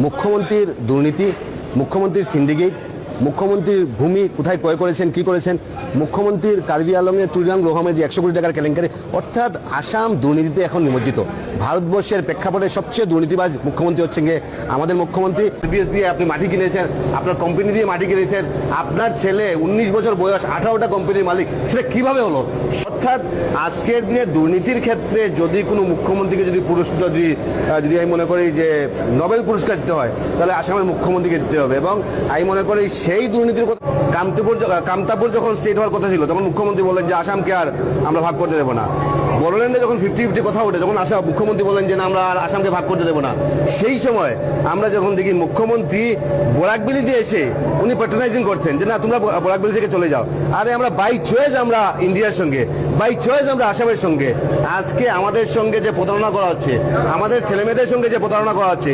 মুখ্যমন্ত্রীর দুর্নীতি, মুখ্যমন্ত্রীর সিন্ডিকেট, মুখ্যমন্ত্রীর ভূমি কোথায় ক্রয় করেছেন, কি করেছেন, মুখ্যমন্ত্রীর কার্বি আলমে তুরিয়াং রোহামে যে 100 কোটি টাকার কেলেঙ্কারি, অর্থাৎ আসাম দুর্নীতিতে এখন নিমজ্জিত। ভারতবর্ষের প্রেক্ষাপটে সবচেয়ে দুর্নীতিবাজ মুখ্যমন্ত্রী হচ্ছেন গিয়ে আমাদের মুখ্যমন্ত্রী। বিএস দিয়ে আপনি মাটি কিনেছেন, আপনার কোম্পানি দিয়ে মাটি কিনেছেন, আপনার ছেলে 19 বছর বয়স 18টা কোম্পানির মালিক, সেটা কিভাবে হলো? অর্থাৎ আজকের দিনে দুর্নীতির ক্ষেত্রে যদি কোনো মুখ্যমন্ত্রীকে যদি পুরস্কার যদি আমি মনে করি যে নোবেল পুরস্কার দিতে হয়, তাহলে আসামের মুখ্যমন্ত্রীকে দিতে হবে। এবং আমি মনে করি সেই দুর্নীতির কথা কামতাপুর যখন স্টেট হওয়ার কথা ছিল, তখন মুখ্যমন্ত্রী বললেন যে আসামকে আর আমরা ভাগ করতে দেবো না। বড়োল্যান্ডে যখন 50-50 কথা ওঠে, যখন মুখ্যমন্ত্রী বললেন যে না, আমরা আর আসামকে ভাগ করতে দেবো না, সেই সময় আমরা যখন দেখি মুখ্যমন্ত্রী বরাকবেলিতে এসে উনি প্যাট্রোনাইজিং করছেন যে না, তোমরা বরাকবেলি থেকে চলে যাও। আরে আমরা বাই চয়েস আমরা ইন্ডিয়ার সঙ্গে, বাই চয়েস আমরা আসামের সঙ্গে। আজকে আমাদের সঙ্গে যে প্রতারণা করা হচ্ছে, আমাদের ছেলেমেয়েদের সঙ্গে যে প্রতারণা করা হচ্ছে,